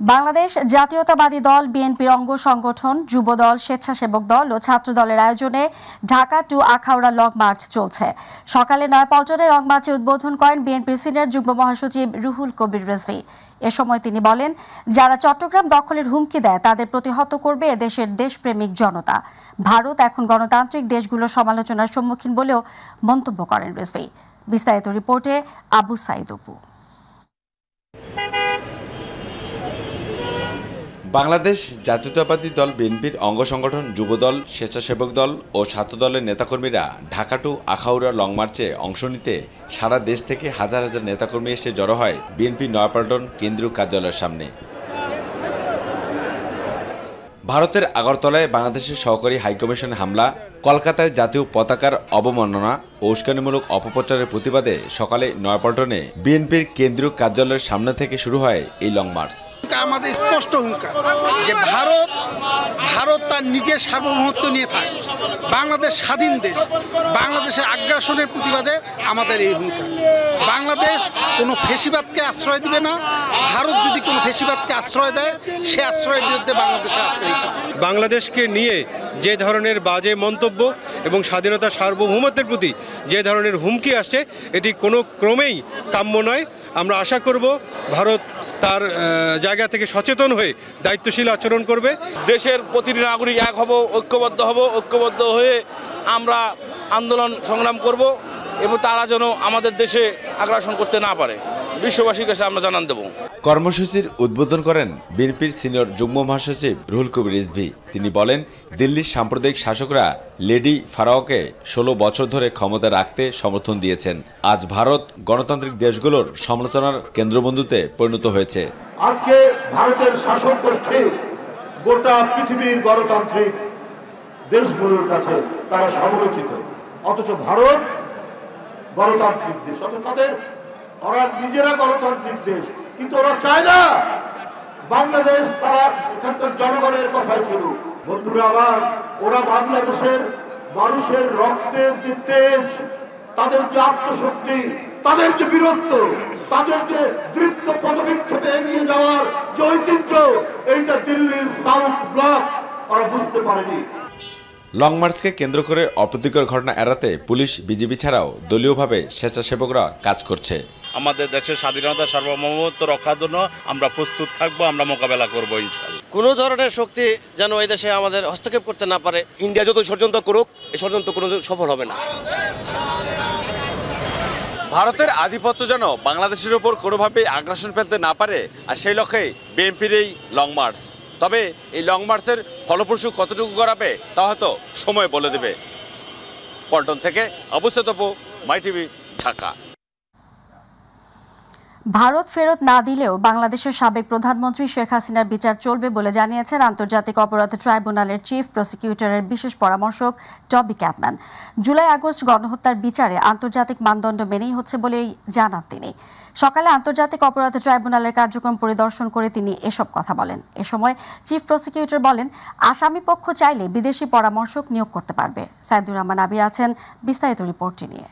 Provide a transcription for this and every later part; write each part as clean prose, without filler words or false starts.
বাংলাদেশ জাতীয়তাবাদী দল বিএনপির অঙ্গ সংগঠন যুবদল স্বেচ্ছাসেবক দল ও ছাত্র দলের আয়োজনে Dhaka to Akhaura long march চলছে। সকালে নয়াপল্টনে লং মার্চে উদ্বোধন করেন বিএনপির সিনিয়র যুগ্ম মহাসচিব রুহুল কবির রিজভী। এ সময় তিনি বলেন, যারা চট্টগ্রাম দখলের হুমকি দেয় তাদের প্রতিহত করবে এদেশের দেশপ্রেমিক জনতা। ভারত এখন গণতান্ত্রিক দেশগুলোর সমালোচনার সম্মুখীন বলেও মন্তব্য করেন রিজভী। বিস্তারিত রিপোর্টে আবু সাইদ অপু। বাংলাদেশ জাতীয়তাবাদী দল বিএনপির অঙ্গ সংগঠন যুবদল স্বেচ্ছাসেবক দল ও ছাত্র দলের নেতাকর্মীরা ঢাকা টু আখাউড়া লং মার্চে অংশ নিতে সারা দেশ থেকে হাজার হাজার নেতাকর্মী এসে জড়ো হয় বিএনপি নয়াপল্টন কেন্দ্রীয় কার্যালয়ের সামনে। ভারতের আগরতলায় বাংলাদেশের সহকারী হাইকমিশন হামলা, কলকাতায় জাতীয় পতাকার অবমাননা ও উস্কানিমূলক অপপ্রচারের প্রতিবাদে সকালে নয়াপল্টনে বিএনপির কেন্দ্রীয় কার্যালয়ের সামনে থেকে শুরু হয় এই লং মার্চ। আমাদের স্পষ্ট হুঙ্কার যে ভারত তার নিজের সার্বভৌমত্ব নিয়ে থাকে, বাংলাদেশ স্বাধীন দেশ, বাংলাদেশের আগ্রাসনের প্রতিবাদে আমাদের এই হুঙ্কার। বাংলাদেশ কোনো ফেসিবাদকে আশ্রয় দিবে না। ভারত যদি কোনো ফেসিবাদকে আশ্রয় দেয়, সে আশ্রয়ের বিরুদ্ধে বাংলাদেশে আশ্রয় দিবে। বাংলাদেশকে নিয়ে যে ধরনের বাজে মন্তব্য এবং স্বাধীনতার সার্বভৌমত্বের প্রতি যে ধরনের হুমকি আসছে, এটি কোনো ক্রমেই কাম্য নয়। আমরা আশা করব ভারত তার জায়গা থেকে সচেতন হয়ে দায়িত্বশীল আচরণ করবে। দেশের প্রতিটি নাগরিক এক হব, ঐক্যবদ্ধ হয়ে আমরা আন্দোলন সংগ্রাম করব এবং তারা যেন আমাদের দেশে আগ্রাসন করতে না পারে, বিশ্ববাসীর কাছে আমরা জানান দেব। কর্মসূচির উদ্বোধন করেন বিএনপির সিনিয়র যুগ্ম মহাসচিব রুহুল কবির রিজভী। তিনি বলেন, দিল্লির সাম্প্রদায়িক শাসকরা লেডি ফারাওকে 16 বছর ধরে ক্ষমতা রাখতে সমর্থন দিয়েছেন। আজ ভারত গণতান্ত্রিক দেশগুলোর সমালোচনার কেন্দ্রবিন্দুতে পরিণত হয়েছে। আজকে ভারতের শাসক গোষ্ঠী গোটা পৃথিবীর গণতান্ত্রিক দেশগুলোর কাছে তারা সমালোচিত, অথচ ভারত গণতান্ত্রিক দেশ, অথচ ওরা নিজেরা গণতান্ত্রিক দেশ, কিন্তু ওরা চায় না বাংলাদেশ তারা এখানকার জনগণের কথাই চলুক। বন্ধুরা আমার, ওরা বাংলাদেশের মানুষের রক্তের যে তেজ, তাদের যে আত্মশক্তি, তাদের যে বীরত্ব, তাদের যে দৃপ্ত পদবিক্ষেপে এগিয়ে যাওয়ার যে ঐতিহ্য, এইটা দিল্লির সাউথ ব্লক ওরা বুঝতে পারেনি। লং মার্চকে কেন্দ্র করে অপ্রীতিকর ঘটনা এড়াতে পুলিশ, বিজিবি ছাড়াও দলীয়ভাবে স্বেচ্ছাসেবকরা কাজ করছে। আমাদের দেশের স্বাধীনতা সার্বভৌমত্ব রক্ষার জন্য আমরা প্রস্তুত থাকবো, আমরা মোকাবেলা করবো ইনশাআল্লাহ। কোনো ধরনের শক্তি যেন এই দেশে আমাদের হস্তক্ষেপ করতে না পারে। ইন্ডিয়া যত ষড়যন্ত্র করুক, এই ষড়যন্ত্র কোনো সফল হবে না। ভারতের আধিপত্য যেন বাংলাদেশের ওপর কোনোভাবেই আগ্রাসন ফেলতে না পারে, আর সেই লক্ষ্যে বিএনপির এই লং মার্চ। তবে এই লং মার্চের ফলপ্রসূ কতটুকু করাবে তা হয়তো সময় বলে দেবে। পল্টন থেকে আবু সাইদ অপু, মাই টিভি, ঢাকা। ভারত ফেরত না দিলেও বাংলাদেশের সাবেক প্রধানমন্ত্রী শেখ হাসিনার বিচার চলবে বলে জানিয়েছেন আন্তর্জাতিক অপরাধ ট্রাইব্যুনালের চিফ প্রসিকিউটরের বিশেষ পরামর্শক টবি ক্যাটম্যান। জুলাই-আগস্ট গণহত্যার বিচারে আন্তর্জাতিক মানদণ্ড মেনেই হচ্ছে বলেই জানান তিনি। সকালে আন্তর্জাতিক অপরাধ ট্রাইব্যুনালের কার্যক্রম পরিদর্শন করে তিনি এসব কথা বলেন। এ সময় চিফ প্রসিকিউটর বলেন, আসামি পক্ষ চাইলে বিদেশি পরামর্শক নিয়োগ করতে পারবে। সাইদুর রহমান আবির আছেন বিস্তারিত রিপোর্টটি নিয়ে।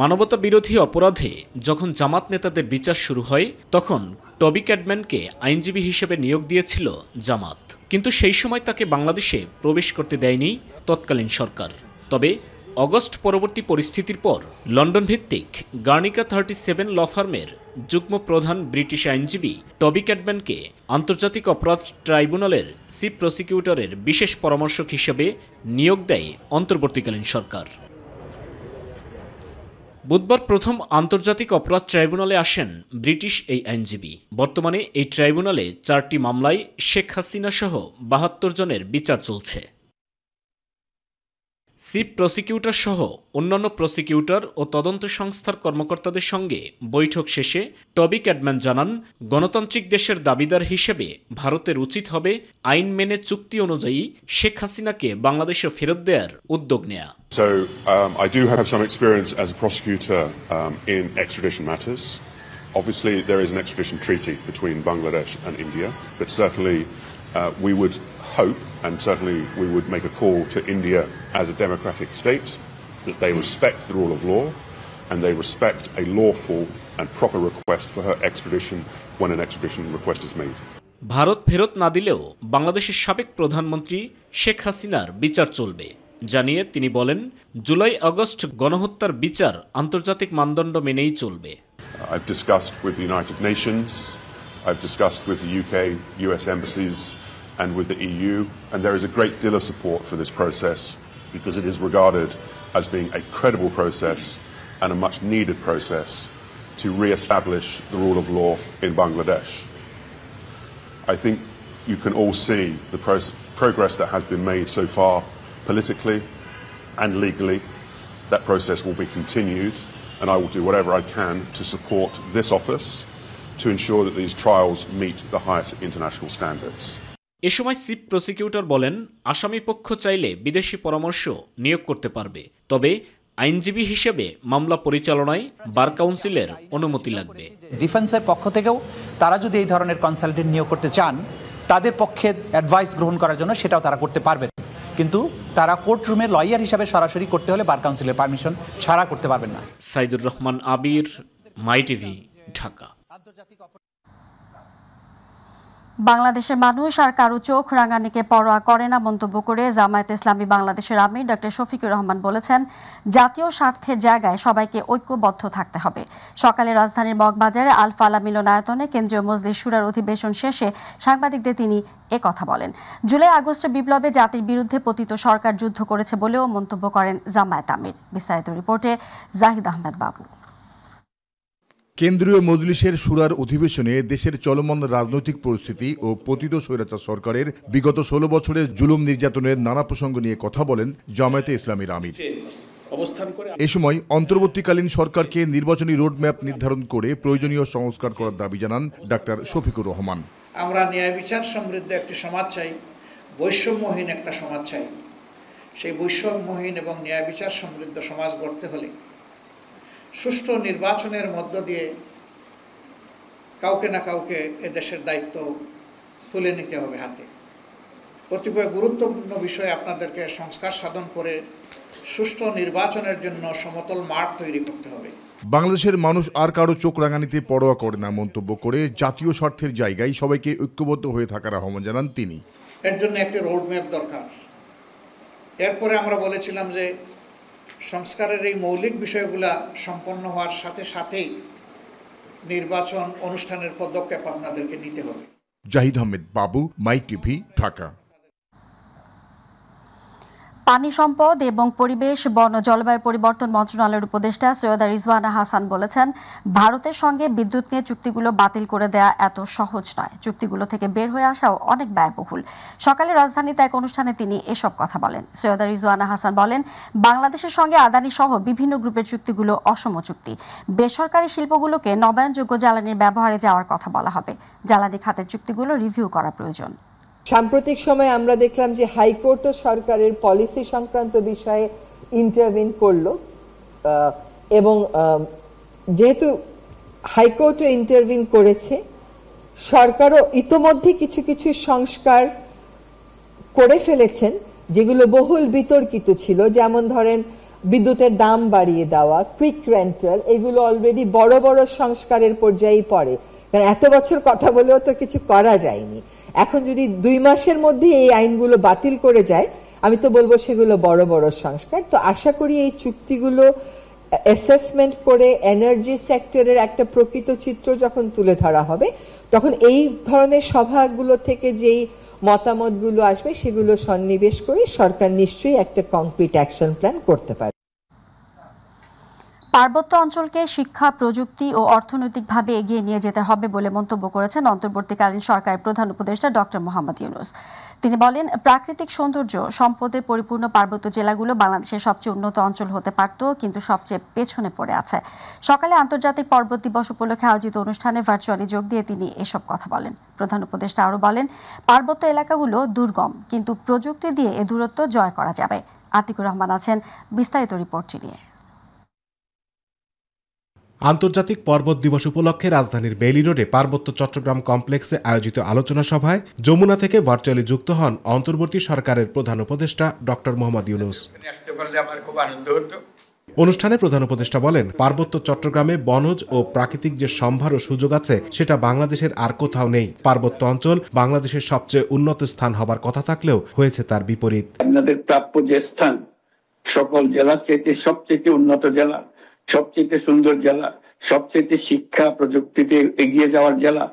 মানবতা বিরোধী অপরাধে যখন জামাত নেতাদের বিচার শুরু হয়, তখন টবি ক্যাটম্যানকে আইনজীবী হিসেবে নিয়োগ দিয়েছিল জামাত, কিন্তু সেই সময় তাকে বাংলাদেশে প্রবেশ করতে দেয়নি তৎকালীন সরকার। তবে অগস্ট পরবর্তী পরিস্থিতির পর লন্ডন ভিত্তিক গার্নিকা 37 ল ফার্মের যুগ্ম প্রধান ব্রিটিশ আইনজীবী টবি ক্যাটম্যানকে আন্তর্জাতিক অপরাধ ট্রাইব্যুনালের চিফ প্রসিকিউটরের বিশেষ পরামর্শক হিসেবে নিয়োগ দেয় অন্তর্বর্তীকালীন সরকার। বুধবার প্রথম আন্তর্জাতিক অপরাধ ট্রাইব্যুনালে আসেন ব্রিটিশ এই আইনজীবী। বর্তমানে এই ট্রাইব্যুনালে 4টি মামলায় শেখ হাসিনা সহ 72 জনের বিচার চলছে। চিফ প্রসিকিউটর সহ অন্যান্য প্রসিকিউটর ও তদন্ত সংস্থার কর্মকর্তাদের সঙ্গে বৈঠক শেষে টবি ক্যাটম্যান জানান, গণতান্ত্রিক দেশের দাবিদার হিসেবে ভারতের উচিত হবে আইন মেনে চুক্তি অনুযায়ী শেখ হাসিনাকে বাংলাদেশে ফেরত দেওয়ার উদ্যোগ নেয়া। So I do have some experience as a prosecutor in extradition matters. Obviously there is an extradition treaty between Bangladesh and India, but certainly we would hope, and certainly we would make a call to India as a democratic state, that they respect the rule of law and they respect a lawful and proper request for her extradition when an extradition request is made. Bharat ফেরত না দিলেও বাংলাদেশের সাবেক প্রধানমন্ত্রী শেখ হাসিনার বিচার চলবে জানিয়ে তিনি বলেন, জুলাই আগস্ট গণহত্যার বিচার আন্তর্জাতিক মানদণ্ড মেনেই চলবে। I've discussed with the United Nations, I've discussed with the UK, US embassies and with the EU, and there is a great deal of support for this process because it is regarded as being a credible process and a much needed process to re-establish the rule of law in Bangladesh. I think you can all see the progress that has been made so far politically and legally. That process will be continued, and I will do whatever I can to support this office to ensure that these trials meet the highest international standards. এ সময় chief prosecutor বলেন, আসামি পক্ষ চাইলে বিদেশি পরামর্শ নিয়োগ করতে পারবে, তবে আইনজীবী হিসেবে মামলা পরিচালনায় বার কাউন্সিলের অনুমতি লাগবে। ডিফেন্সের পক্ষ থেকেও তারা যদি এই ধরনের কনসালটেন্ট নিয়োগ করতে চান, তাদের পক্ষে অ্যাডভাইস গ্রহণ করার জন্য সেটাও তারা করতে পারবেন, কিন্তু তারা কোর্ট রুমে লয়ার হিসাবে সরাসরি করতে হলে বার কাউন্সিলের পারমিশন ছাড়া করতে পারবেন না। সাইদুর রহমান আবির, মাই টিভি, ঢাকা। বাংলাদেশের মানুষ আর কারো চোখ রাঙানিকে পরোয়া করে না মন্তব্য করে জামায়াতে ইসলামী বাংলাদেশের আমির ডক্টর শফিকুর রহমান বলেছেন, জাতীয় স্বার্থের জায়গায় সবাইকে ঐক্যবদ্ধ থাকতে হবে। সকালে রাজধানীর মগবাজারে আল ফালাহ মিলনায়তনে কেন্দ্রীয় মজলিস শুরার অধিবেশন শেষে সাংবাদিকদের তিনি কথা বলেন। জুলাই আগস্টের বিপ্লবে জাতির বিরুদ্ধে পতিত সরকার যুদ্ধ করেছে বলেও মন্তব্য করেন জামায়াত আমির। বিস্তারিত রিপোর্টে জাহিদ আহমেদ বাবু। কেন্দ্রীয় মজলিসের শুরার অধিবেশনে দেশের চলমান রাজনৈতিক পরিস্থিতি ও পতিত স্বৈরাচার সরকারের বিগত 16 বছরের জুলুম নির্যাতনের নানা প্রসঙ্গ নিয়ে কথা বলেন জামায়াতে ইসলামীর আমির। এ সময় অন্তর্বর্তীকালীন সরকারকে নির্বাচনী রোডম্যাপ নির্ধারণ করে প্রয়োজনীয় সংস্কার করার দাবি জানান ডাক্তার শফিকুর রহমান। আমরা ন্যায় বিচার সমৃদ্ধ একটি সমাজ চাই, বৈষম্যহীন একটা সমাজ চাই। সেই বৈষম্যহীন এবং ন্যায় বিচার সমৃদ্ধ সমাজ গড়তে হলে সুষ্ঠু নির্বাচনের মধ্য দিয়ে কাউকে না কাউকে এদেশের দায়িত্ব তুলে নিতে হবে হাতে। কতিপয় গুরুত্বপূর্ণ বিষয়ে আপনাদেরকে সংস্কার সাধন করে সুষ্ঠু নির্বাচনের জন্য সমতল মাঠ তৈরি করতে হবে। বাংলাদেশের মানুষ আর কারো চোখ রাঙানিতে পরোয়া করে না মন্তব্য করে জাতীয় স্বার্থের জায়গায় সবাইকে ঐক্যবদ্ধ হয়ে থাকার আহ্বান জানান তিনি। এর জন্য একটি রোডম্যাপ দরকার। এরপরে আমরা বলেছিলাম যে সংস্কারের এই মৌলিক বিষয়গুলা সম্পন্ন হওয়ার সাথে সাথেই নির্বাচন অনুষ্ঠানের পদক্ষেপ আপনাদেরকে নিতে হবে। জাহিদ আহমেদ বাবু, মাই টিভি, ঢাকা। পানি সম্পদ এবং পরিবেশ, বন ও জলবায়ু পরিবর্তন মন্ত্রণালয়ের উপদেষ্টা সৈয়দা রিজওয়ানা হাসান বলেছেন, ভারতের সঙ্গে বিদ্যুৎ নিয়ে চুক্তিগুলো বাতিল করে দেয়া এত সহজ নয়। চুক্তিগুলো থেকে বের হয়ে আসাও অনেক ব্যয়বহুল। সকালে রাজধানীতে এক অনুষ্ঠানে তিনি এসব কথা বলেন। সৈয়দা রিজওয়ানা হাসান বলেন, বাংলাদেশের সঙ্গে আদানি সহ বিভিন্ন গ্রুপের চুক্তিগুলো অসম চুক্তি। বেসরকারি শিল্পগুলোকে নবায়নযোগ্য জ্বালানির ব্যবহারে যাওয়ার কথা বলা হবে। জ্বালানি খাতের চুক্তিগুলো রিভিউ করা প্রয়োজন। সাম্প্রতিক সময়ে আমরা দেখলাম যে হাইকোর্টও সরকারের পলিসি সংক্রান্ত বিষয়ে ইন্টারভিন করলো, এবং যেহেতু হাইকোর্টও ইন্টারভিন করেছে, সরকারও ইতোমধ্যে কিছু কিছু সংস্কার করে ফেলেছেন যেগুলো বহুল বিতর্কিত ছিল। যেমন ধরেন বিদ্যুতের দাম বাড়িয়ে দেওয়া, কুইক রেন্টাল, এগুলো অলরেডি বড় বড় সংস্কারের পর্যায়ে পড়ে, কারণ এত বছর কথা বলেও তো কিছু করা যায়নি। এখন যদি 2 মাসের মধ্যে এই আইনগুলো বাতিল করে যায়, আমি তো বলবো সেগুলো বড় বড় সংস্কার। তো আশা করি এই চুক্তিগুলো অ্যাসেসমেন্ট করে এনার্জি সেক্টরের একটা প্রকৃত চিত্র যখন তুলে ধরা হবে, তখন এই ধরনের সভাগুলো থেকে যেই মতামতগুলো আসবে সেগুলো সন্নিবেশ করে সরকার নিশ্চয়ই একটা কংক্রিট অ্যাকশন প্ল্যান করতে পারে। পার্বত্য অঞ্চলকে শিক্ষা, প্রযুক্তি ও অর্থনৈতিকভাবে এগিয়ে নিয়ে যেতে হবে বলে মন্তব্য করেছেন অন্তর্বর্তীকালীন সরকারের প্রধান উপদেষ্টা ডক্টর মোহাম্মদ ইউনূস। তিনি বলেন, প্রাকৃতিক সৌন্দর্য সম্পদে পরিপূর্ণ পার্বত্য জেলাগুলো বাংলাদেশের সবচেয়ে উন্নত অঞ্চল হতে পারত, কিন্তু সবচেয়ে পেছনে পড়ে আছে। সকালে আন্তর্জাতিক পর্বত দিবস উপলক্ষে আয়োজিত অনুষ্ঠানে ভার্চুয়ালি যোগ দিয়ে তিনি এসব কথা বলেন। প্রধান উপদেষ্টা আরও বলেন, পার্বত্য এলাকাগুলো দুর্গম, কিন্তু প্রযুক্তি দিয়ে এ দূরত্ব জয় করা যাবে। আতিকুর রহমান আছেন বিস্তারিত রিপোর্টটি নিয়ে। আন্তর্জাতিক পর্বত দিবস উপলক্ষে রাজধানীর বেইলি রোডে পার্বত্য চট্টগ্রাম কমপ্লেক্সে আয়োজিত আলোচনা সভায় যমুনা থেকে ভার্চুয়ালি যুক্ত হন অন্তর্বর্তী সরকারের প্রধান উপদেষ্টা ডক্টর মোহাম্মদ ইউনূস। অনুষ্ঠানে প্রধান উপদেষ্টা বলেন, পার্বত্য চট্টগ্রামে বনজ ও প্রাকৃতিক যে সম্ভার ও সুযোগ আছে সেটা বাংলাদেশের আর কোথাও নেই। পার্বত্য অঞ্চল বাংলাদেশের সবচেয়ে উন্নত স্থান হবার কথা থাকলেও হয়েছে তার বিপরীত। আপনাদের প্রাপ্য যে স্থান, সকল জেলার চাইতে সবচেয়ে উন্নত জেলা, সবচেয়ে সুন্দর জেলা, সবচেয়ে শিক্ষা প্রযুক্তিতে এগিয়ে যাওয়ার জেলা,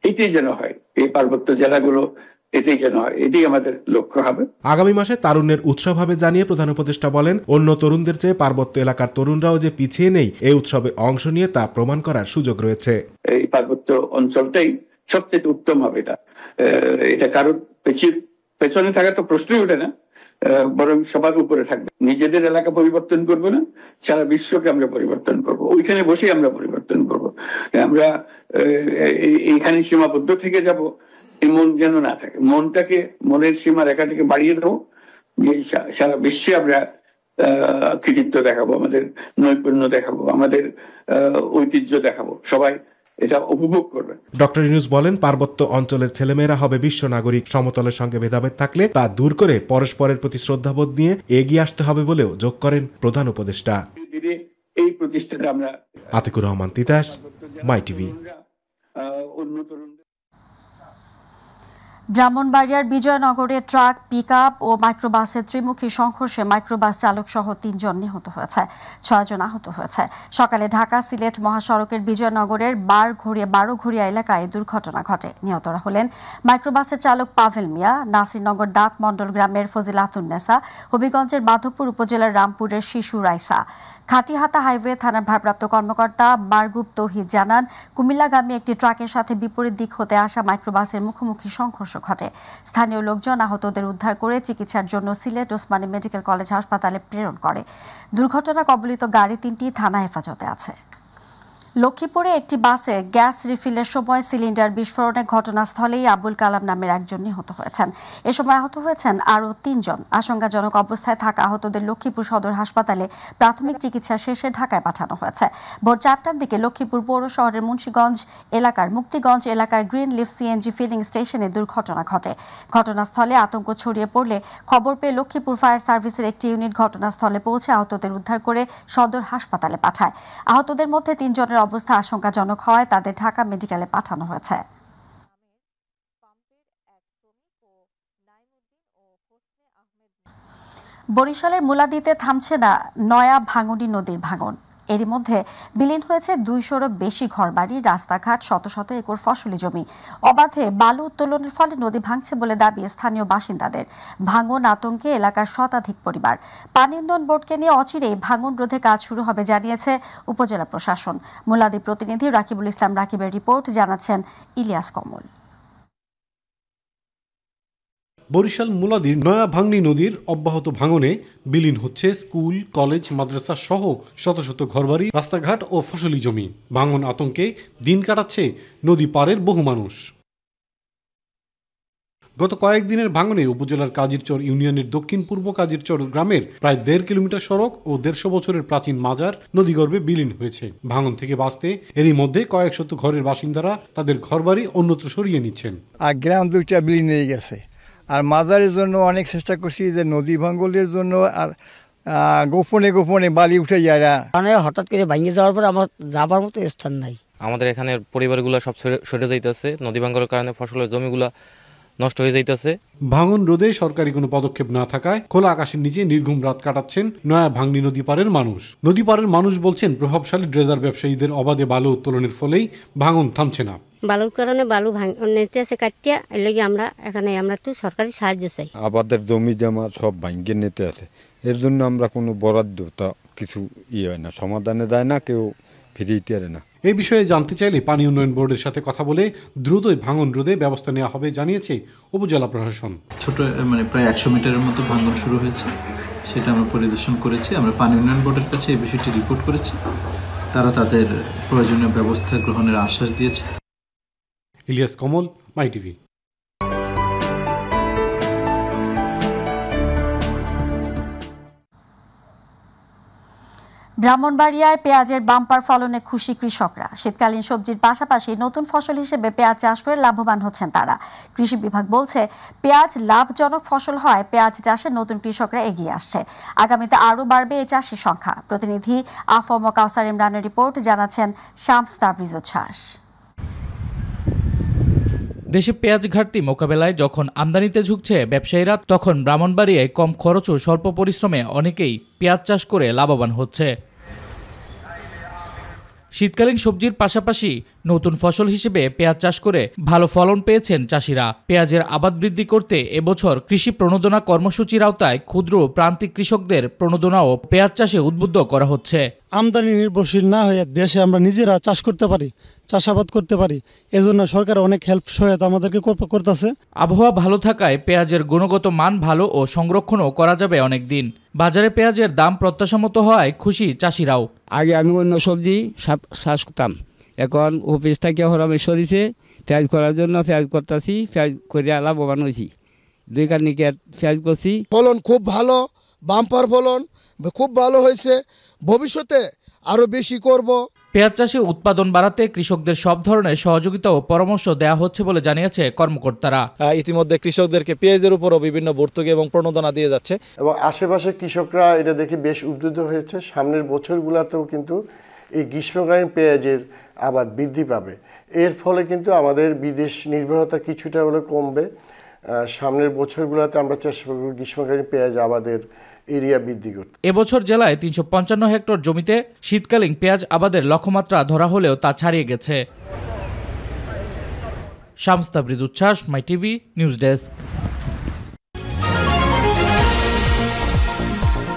এটাই যেন হয়। এই পার্বত্য জেলাগুলো এটাই যেন হয়, এটাই আমাদের লক্ষ্য হবে। আগামী মাসে তারুণ্যের উৎসব হবে জানিয়ে প্রধান উপদেষ্টা বলেন, অন্য তরুণদের চেয়ে পার্বত্য এলাকার তরুণরাও যে পিছিয়ে নেই, এই উৎসবে অংশ নিয়ে তা প্রমাণ করার সুযোগ রয়েছে। এই পার্বত্য অঞ্চলটাই সবচেয়ে উত্তম হবে। এটা কারোর পেছনে থাকা তো প্রশ্নই ওঠে না, বরং সবার উপরে থাকবে। নিজেদের এলাকা পরিবর্তন করবো না, সারা বিশ্বকে আমরা পরিবর্তন করব। ওইখানে বসে আমরা পরিবর্তন করব। আমরা এইখানে সীমাবদ্ধ থেকে যাব, এই মন যেন না থাকে। মনের সীমা রেখাটাকে বাড়িয়ে দেবো, যে সারা বিশ্বে আমরা কৃতিত্ব দেখাবো, আমাদের নৈপুণ্য দেখাবো, আমাদের ঐতিহ্য দেখাবো, সবাই এটা উপভোগ করবে। ডক্টর ইউনূস বলেন, পার্বত্য অঞ্চলের ছেলেমেয়েরা হবে বিশ্ব নাগরিক। সমতলের সঙ্গে ভেদাভেদ থাকলে তা দূর করে পরস্পরের প্রতি শ্রদ্ধাবোধ নিয়ে এগিয়ে আসতে হবে বলেও যোগ করেন প্রধান উপদেষ্টা। এই প্রতিষ্ঠাটা আমরা। আতিকুর রহমান তিতাস, মাই টিভি। ব্রাহ্মণবাড়িয়ার বিজয়নগরে ট্রাক, পিকআপ ও মাইক্রোবাসের ত্রিমুখী সংঘর্ষে মাইক্রোবাস চালক সহ ৩ জন নিহত হয়েছে, ৬ জন আহত হয়েছে। সকালে ঢাকা সিলেট মহাসড়কের বিজয়নগরের বারোঘড়িয়া এলাকায় দুর্ঘটনা ঘটে। নিহতরা হলেন মাইক্রোবাসের চালক পাভেল মিয়া, নাসিরনগর দাঁত মণ্ডল গ্রামের ফজিলাতুন্নেসা, হবিগঞ্জের মাধবপুর উপজেলার রামপুরের শিশু রাইসা। খাটিহাতা হাইওয়ে থানার ভারপ্রাপ্ত কর্মকর্তা মারগুব তৌহিদ জানান, কুমিল্লাগামী একটি ট্রাকের সাথে বিপরীত দিক হতে আসা মাইক্রোবাসের মুখোমুখি সংঘর্ষ ঘটে। স্থানীয় লোকজন আহতদের উদ্ধার করে চিকিৎসার জন্য সিলেট ওসমানী মেডিকেল কলেজ হাসপাতালে প্রেরণ করে। দুর্ঘটনা কবলিত গাড়ি ৩টি থানা হেফাজতে আছে। লক্ষ্মীপুরে একটি বাসে গ্যাস রিফিলের সময় সিলিন্ডার বিস্ফোরণে ঘটনাস্থলেই আবুল কালাম নামের একজন নিহত হয়েছেন। এ সময় আহত হয়েছেন আরও ৩ জন। আশঙ্কাজনক অবস্থায় থাকা আহতদের লক্ষ্মীপুর সদর হাসপাতালে প্রাথমিক চিকিৎসা শেষে ঢাকায় পাঠানো হয়েছে। ভোর ৪টার দিকে লক্ষ্মীপুর পৌর শহরের মুন্সিগঞ্জ এলাকার মুক্তিগঞ্জ এলাকার গ্রিন লিফ সিএনজি ফিলিং স্টেশনে দুর্ঘটনা ঘটে। ঘটনাস্থলে আতঙ্ক ছড়িয়ে পড়লে খবর পেয়ে লক্ষ্মীপুর ফায়ার সার্ভিসের একটি ইউনিট ঘটনাস্থলে পৌঁছে আহতদের উদ্ধার করে সদর হাসপাতালে পাঠায়। আহতদের মধ্যে ৩ জনের অবস্থা আশঙ্কাজনক হওয়ায় তাদের ঢাকা মেডিকেলে পাঠানো হয়েছে। বরিশালের মুলাদিতে থামছে না নয়া ভাঙনী নদীর ভাঙন। এরই মধ্যে বিলীন হয়েছে ২০০-রও বেশি ঘরবাড়ি, রাস্তাঘাট, শত শত একর ফসলি জমি। অবাধে বালু উত্তোলনের ফলে নদী ভাঙছে বলে দাবি স্থানীয় বাসিন্দাদের। ভাঙন আতঙ্কে এলাকার শতাধিক পরিবার। পানি উন্নয়ন বোর্ডকে নিয়ে অচিরেই ভাঙন রোধে কাজ শুরু হবে জানিয়েছে উপজেলা প্রশাসন। মুলাদি প্রতিনিধি রাকিবুল ইসলাম রাকিবের রিপোর্ট, জানাচ্ছেন ইলিয়াস কমল। বরিশাল মুলাদির নয়া ভাঙনী নদীর অব্যাহত ভাঙনে বিলীন হচ্ছে স্কুল, কলেজ, মাদ্রাসা সহ শত শত ঘরবাড়ি, রাস্তাঘাট ও ফসলি জমি। ভাঙন আতঙ্কে দিন কাটাচ্ছে নদী পাড়ের বহু মানুষ। গত কয়েকদিনের ভাঙনে উপজেলার কাজিরচর ইউনিয়নের দক্ষিণ পূর্ব কাজিরচর গ্রামের প্রায় ১.৫ কিলোমিটার সড়ক ও ১৫০ বছরের প্রাচীন মাজার নদীগর্ভে বিলীন হয়েছে। ভাঙন থেকে বাঁচতে এরই মধ্যে কয়েক শত ঘরের বাসিন্দারা তাদের ঘরবাড়ি অন্যত্র সরিয়ে নিচ্ছেন। আর গ্রাম ২টা বিলীন হয়ে গেছে। আর মাজারের জন্য অনেক চেষ্টা করছি, যে নদী ভাঙ্গলের জন্য আর গোপনে গোপনে বালি উঠে যায়। মানে হঠাৎ করে ভাঙে যাওয়ার পর আমার যাবার মতো স্থান নাই। আমাদের এখানে পরিবারগুলো সব সরে যাইতেছে, নদী ভাঙ্গলের কারণে ফসলের জমিগুলো নষ্ট হয়ে যাইতেছে। ভাঙন রোধে সরকারি কোনো পদক্ষেপ না থাকায় খোলা আকাশের নিচে নির্ঘুম রাত কাটাচ্ছেন নয়া ভাঙনী নদী পাড়ের মানুষ। নদী পাড়ের মানুষ বলছেন, প্রভাবশালী ড্রেজার ব্যবসায়ীদের অবাধে বালু উত্তোলনের ফলেই ভাঙন থামছে না। বালুর কারণে বালু নিতে আছে কাটিয়া, এর লাগি আমরা এখানে একটু সরকারি সাহায্য চাই। আমাদের জমি জমা সব ভাঙ্গে নিতে আছে, এর জন্য আমরা কোনো বরাদ্দ তা কিছু হয় না, সমাধানে যায় না, কেউ ফিরিয়ে আরে না। এই বিষয়ে জানতে চাইলে পানি উন্নয়ন বোর্ডের সাথে কথা বলে দ্রুতই ভাঙন রোধে ব্যবস্থা নেওয়া হবে জানিয়েছে উপজেলা প্রশাসন। ছোট প্রায় ১০০ মিটারের মতো ভাঙন শুরু হয়েছে, সেটা আমরা পরিদর্শন করেছি। আমরা পানি উন্নয়ন বোর্ডের কাছে এই বিষয়টি রিপোর্ট করেছি, তারা তাদের প্রয়োজনীয় ব্যবস্থা গ্রহণের আশ্বাস দিয়েছে। ইলিয়াস কমল, মাই টিভি। ব্রাহ্মণবাড়িয়ায় পেঁয়াজের বাম্পার ফলনে খুশি কৃষকরা। শীতকালীন সবজির পাশাপাশি নতুন ফসল হিসেবে পেঁয়াজ চাষ করে লাভবান হচ্ছেন তারা। কৃষি বিভাগ বলছে, পেঁয়াজ লাভজনক ফসল হয় পেঁয়াজ চাষে নতুন কৃষকরা এগিয়ে আসছে। আগামীতে আরও বাড়বে এই চাষির সংখ্যা। প্রতিনিধি আফম কাউসার ইমরানের রিপোর্ট, জানাচ্ছেন শামস তাবরিজ উচ্ছ্বাস। দেশে পেঁয়াজ ঘাটতি মোকাবেলায় যখন আমদানিতে ঝুঁকছে ব্যবসায়ীরা, তখন ব্রাহ্মণবাড়িয়ায় কম খরচ ও স্বল্প পরিশ্রমে অনেকেই পেঁয়াজ চাষ করে লাভবান হচ্ছে। শীতকালীন সবজির পাশাপাশি নতুন ফসল হিসেবে পেঁয়াজ চাষ করে ভালো ফলন পেয়েছেন চাষিরা। পেঁয়াজের আবাদ বৃদ্ধি করতে এবছর কৃষি প্রণোদনা কর্মসূচির আওতায় ক্ষুদ্র প্রান্তিক কৃষকদের প্রণোদনা ও পেঁয়াজ চাষে উদ্বুদ্ধ করা হচ্ছে। আমদানি নির্ভরশীল না হয়ে দেশে আমরা নিজেরা চাষ করতে পারি, চাষাবাদ করতে পারি, এজন্য সরকার অনেক হেল্প সহায়তা আমাদেরকে করতেছে। আবহাওয়া ভালো থাকায় পেঁয়াজের গুণগত মান ভালো ও সংরক্ষণও করা যাবে অনেক দিন। বাজারে পেঁয়াজের দাম প্রত্যাশামত হওয়ায় খুশি চাষিরাও। আগে আমি অন্য সবজি চাষ করতাম, এখন অফিস থেকে পরামর্শ দিছে পেঁয়াজ করার জন্য পেঁয়াজ করতেছি, পেঁয়াজ করে লাভবান হয়েছি। 2 কার্নিকে পেঁয়াজ করছি। ফলন খুব ভালো, বাম্পার ফলন খুব ভালো হয়েছে, ভবিষ্যতে আরো বেশি করব। পেঁয়াজ চাষে উৎপাদন বাড়াতে কৃষকদের সব ধরনের সহযোগিতা ও পরামর্শ দেওয়া হচ্ছে বলে জানিয়েছে কর্মকর্তারা। ইতিমধ্যে কৃষকদেরকে পেঁয়াজের উপরও বিভিন্ন ভর্তুকি এবং প্রণোদনা দিয়ে যাচ্ছে এবং আশেপাশে কৃষকরা এটা দেখে বেশ উদ্বুদ্ধ হয়েছে। সামনের বছরগুলোতেও কিন্তু এই গ্রীষ্মকালীন পেঁয়াজের আবাদ বৃদ্ধি পাবে। এর ফলে কিন্তু আমাদের বিদেশ নির্ভরতা কিছুটা হলে কমবে। সামনের বছরগুলোতে আমরা চেষ্টা করব গ্রীষ্মকালীন পেঁয়াজ আবাদের এরিয়া বৃদ্ধি করতে। এবছর জেলায় 355 হেক্টর জমিতে শীতকালীন পেঁয়াজ আবাদের লক্ষ্যমাত্রা ধরা হলেও তা ছাড়িয়ে গেছে। শামস তাবরিজ উচ্ছ্বাস, মাই টিভি নিউজ ডেস্ক।